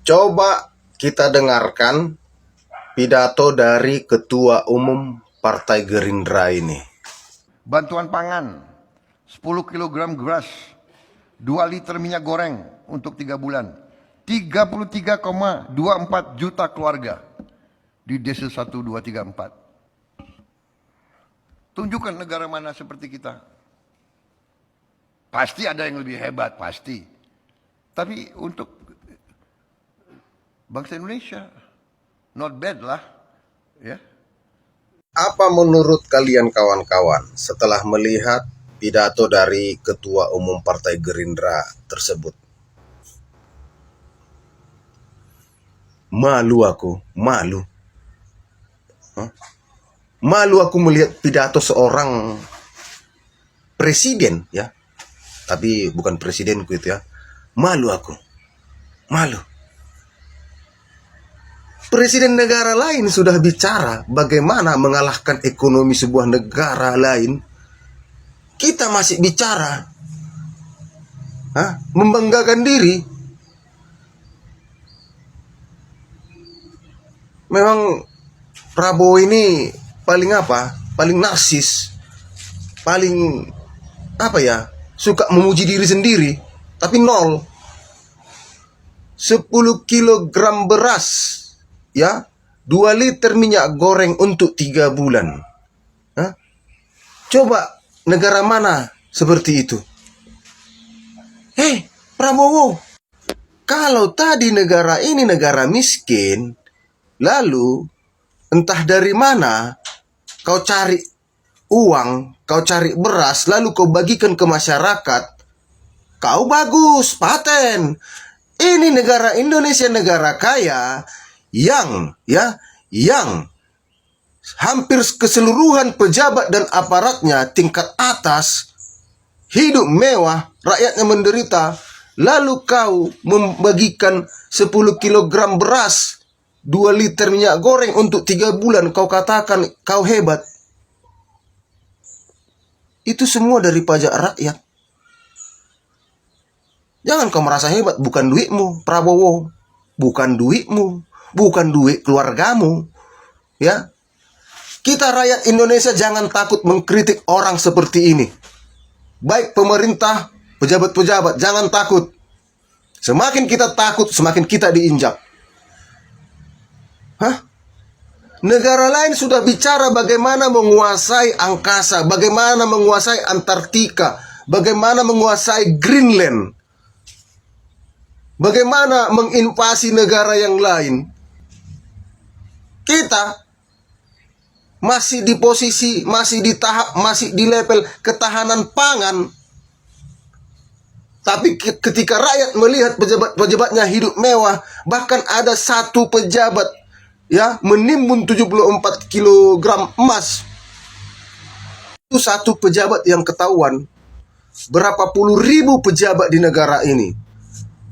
Coba kita dengarkan pidato dari Ketua Umum Partai Gerindra ini. Bantuan pangan 10 kg beras, 2 liter minyak goreng untuk 3 bulan. 33,24 juta keluarga di desa 1, 2, 3, 4. Tunjukkan negara mana seperti kita. Pasti ada yang lebih hebat, pasti. Tapi untuk bangsa Indonesia, not bad lah. Ya. Apa menurut kalian kawan-kawan setelah melihat pidato dari Ketua Umum Partai Gerindra tersebut? Malu aku, malu. Malu aku melihat pidato seorang presiden, ya. Tapi bukan presidenku itu, ya. Malu aku. Malu. Presiden negara lain sudah bicara bagaimana mengalahkan ekonomi sebuah negara lain. Kita masih bicara membanggakan diri. Memang Prabowo ini paling paling narsis, paling suka memuji diri sendiri, tapi nol. 10 kilogram beras, ya, 2 liter minyak goreng untuk 3 bulan. Coba negara mana seperti itu? Prabowo, kalau tadi negara ini negara miskin, lalu entah dari mana kau cari uang, kau cari beras, lalu kau bagikan ke masyarakat, kau bagus, paten. Ini negara Indonesia, negara kaya yang hampir keseluruhan pejabat dan aparatnya tingkat atas hidup mewah, rakyatnya menderita. Lalu kau membagikan 10 kilogram beras, 2 liter minyak goreng untuk 3 bulan, kau katakan kau hebat. Itu semua dari pajak rakyat. Jangan kau merasa hebat, bukan duitmu, Prabowo. Bukan duitmu, bukan duit keluargamu. Ya. Kita rakyat Indonesia jangan takut mengkritik orang seperti ini. Baik pemerintah, pejabat-pejabat, jangan takut. Semakin kita takut, semakin kita diinjak. Negara lain sudah bicara bagaimana menguasai angkasa, bagaimana menguasai Antartika, bagaimana menguasai Greenland, bagaimana menginvasi negara yang lain. Kita masih di posisi, masih di tahap, masih di level ketahanan pangan. Tapi ketika rakyat melihat pejabat-pejabatnya hidup mewah, bahkan ada satu pejabat menimbun 74 kilogram emas. Itu satu pejabat yang ketahuan. Berapa puluh ribu pejabat di negara ini,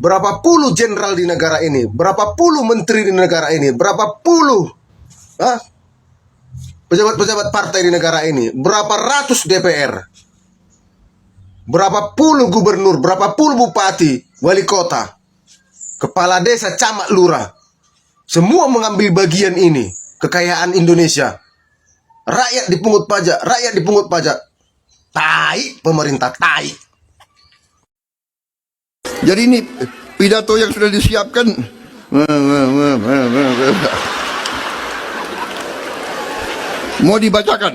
berapa puluh jenderal di negara ini, berapa puluh menteri di negara ini, berapa puluh pejabat-pejabat partai di negara ini, berapa ratus DPR, berapa puluh gubernur, berapa puluh bupati, wali kota, kepala desa, camat, lurah. Semua mengambil bagian ini, kekayaan Indonesia. Rakyat dipungut pajak, rakyat dipungut pajak. Tai, pemerintah tai. Jadi ini pidato yang sudah disiapkan. Mau dibacakan?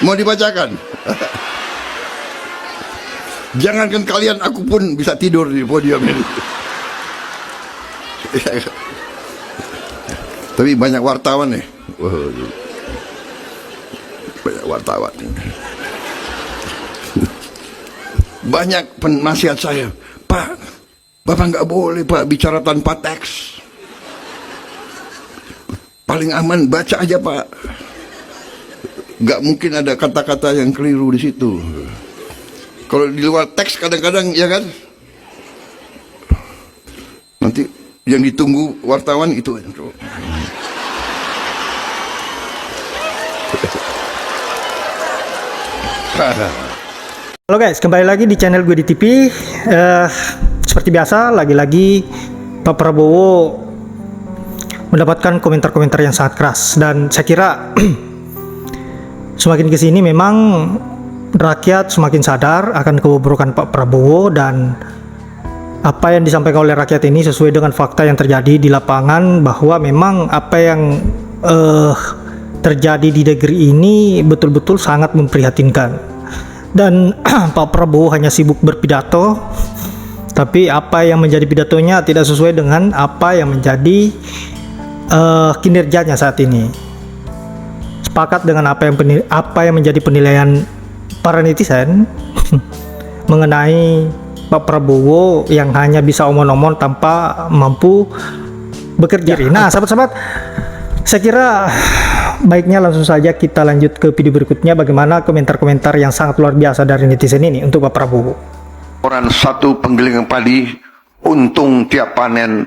Mau dibacakan? Jangankan kalian, aku pun bisa tidur di podium ini. Tapi banyak wartawan nih. Banyak wartawan. Banyak penasihat saya, Pak, Bapak nggak boleh Pak bicara tanpa teks. Paling aman baca aja Pak. Nggak mungkin ada kata-kata yang keliru di situ. Kalau di luar teks kadang-kadang ya kan, nanti yang ditunggu wartawan itu. Halo guys, kembali lagi di channel gue di TV. seperti biasa, lagi-lagi Pak Prabowo mendapatkan komentar-komentar yang sangat keras, dan saya kira semakin kesini memang rakyat semakin sadar akan kebobrokan Pak Prabowo, dan apa yang disampaikan oleh rakyat ini sesuai dengan fakta yang terjadi di lapangan, bahwa memang apa yang terjadi di negeri ini betul-betul sangat memprihatinkan. Dan Pak Prabowo hanya sibuk berpidato, tapi apa yang menjadi pidatonya tidak sesuai dengan apa yang menjadi kinerjanya saat ini. Sepakat dengan apa yang menjadi penilaian para netizen mengenai Pak Prabowo yang hanya bisa omong-omong tanpa mampu bekerja. Nah, sahabat-sahabat, saya kira baiknya langsung saja kita lanjut ke video berikutnya, bagaimana komentar-komentar yang sangat luar biasa dari netizen ini untuk Pak Prabowo. Orang satu penggilingan padi untung tiap panen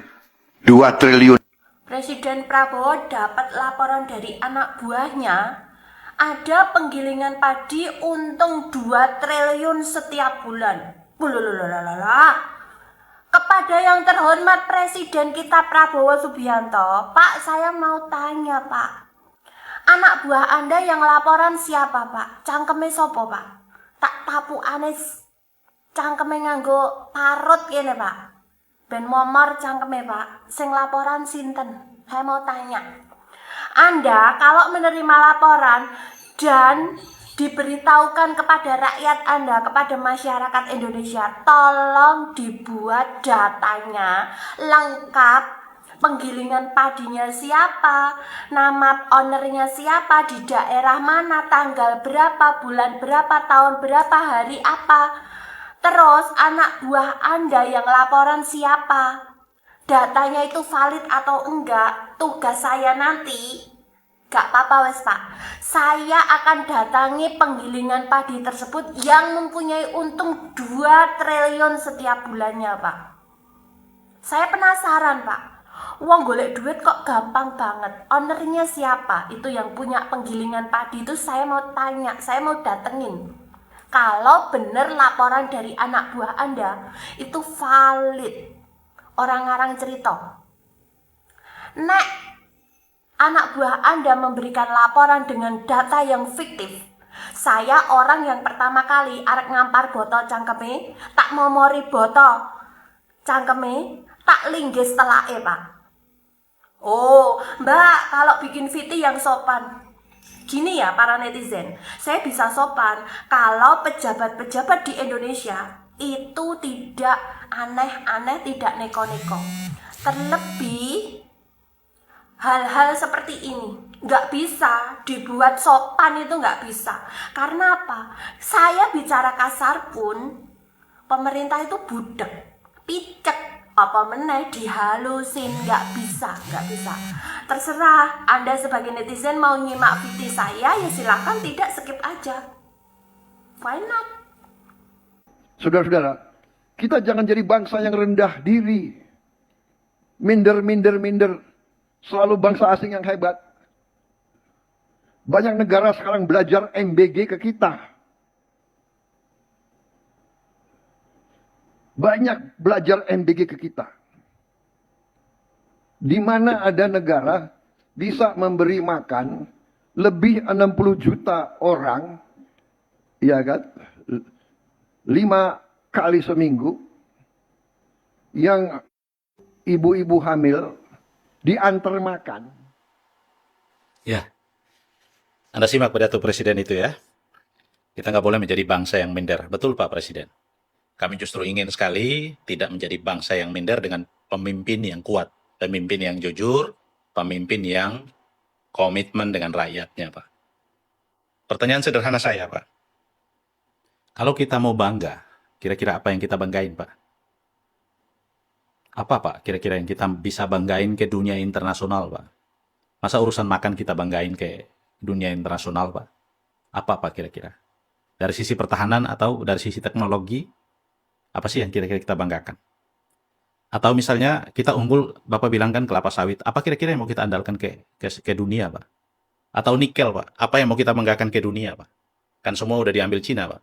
2 triliun. Presiden Prabowo dapat laporan dari anak buahnya, ada penggilingan padi untung 2 triliun setiap bulan. Kepada yang terhormat Presiden kita Prabowo Subianto, Pak, saya mau tanya, Pak. Anak buah Anda yang laporan siapa, Pak? Cangkeme sopo, Pak? Tak tapu anes cangkeme nganggo parut kene, Pak. Ben momor cangkeme, Pak. Sing laporan sinten? Saya mau tanya. Anda kalau menerima laporan dan diberitahukan kepada rakyat Anda, kepada masyarakat Indonesia, tolong dibuat datanya lengkap. Penggilingan padinya siapa, nama ownernya siapa, di daerah mana, tanggal berapa, bulan berapa, tahun berapa, hari apa. Terus anak buah Anda yang laporan siapa, datanya itu valid atau enggak. Tugas saya nanti, gak apa-apa wes Pak, saya akan datangi penggilingan padi tersebut yang mempunyai untung 2 triliun setiap bulannya, Pak. Saya penasaran, Pak. Uang golek duit kok gampang banget. Ownernya siapa? Itu yang punya penggilingan padi itu saya mau tanya, saya mau datengin. Kalau benar laporan dari anak buah Anda itu valid, orang-orang cerita. Nek anak buah Anda memberikan laporan dengan data yang fiktif, saya orang yang pertama kali arek ngampar botol cangkeme, tak momori botol cangkeme, tak linggis telake, Pak. Oh, Mbak, kalau bikin VT yang sopan. Gini ya para netizen, saya bisa sopan kalau pejabat-pejabat di Indonesia itu tidak aneh-aneh, tidak neko-neko. Terlebih hal-hal seperti ini nggak bisa dibuat sopan, itu nggak bisa. Karena apa? Saya bicara kasar pun pemerintah itu budek, picek, apa meneh dihalusin, nggak bisa. Terserah Anda sebagai netizen mau nyimak video saya, ya silakan, tidak, skip aja. Why not? Saudara-saudara, kita jangan jadi bangsa yang rendah diri. Minder. Selalu bangsa asing yang hebat. Banyak negara sekarang belajar MBG ke kita. Banyak belajar MBG ke kita. Di mana ada negara bisa memberi makan lebih 60 juta orang, ya kan? 5 kali seminggu, yang ibu-ibu hamil diantar makan. Ya, Anda simak pidato Presiden itu ya. Kita nggak boleh menjadi bangsa yang minder. Betul Pak Presiden. Kami justru ingin sekali tidak menjadi bangsa yang minder dengan pemimpin yang kuat, pemimpin yang jujur, pemimpin yang komitmen dengan rakyatnya, Pak. Pertanyaan sederhana saya, Pak. Kalau kita mau bangga, kira-kira apa yang kita banggain, Pak? Apa, Pak, kira-kira yang kita bisa banggain ke dunia internasional, Pak? Masa urusan makan kita banggain ke dunia internasional, Pak? Apa, Pak, kira-kira? Dari sisi pertahanan atau dari sisi teknologi, apa sih yang kira-kira kita banggakan? Atau misalnya kita unggul, Bapak bilang kan kelapa sawit, apa kira-kira yang mau kita andalkan ke dunia, Pak? Atau nikel, Pak? Apa yang mau kita banggakan ke dunia, Pak? Kan semua udah diambil Cina, Pak.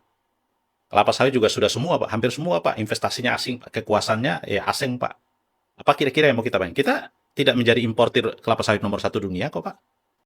Kelapa sawit juga sudah semua, Pak. Hampir semua, Pak. Investasinya asing, Pak. Kekuasaannya ya asing, Pak. Apa kira-kira yang mau kita bayangin? Kita tidak menjadi importir kelapa sawit nomor 1 dunia kok, Pak.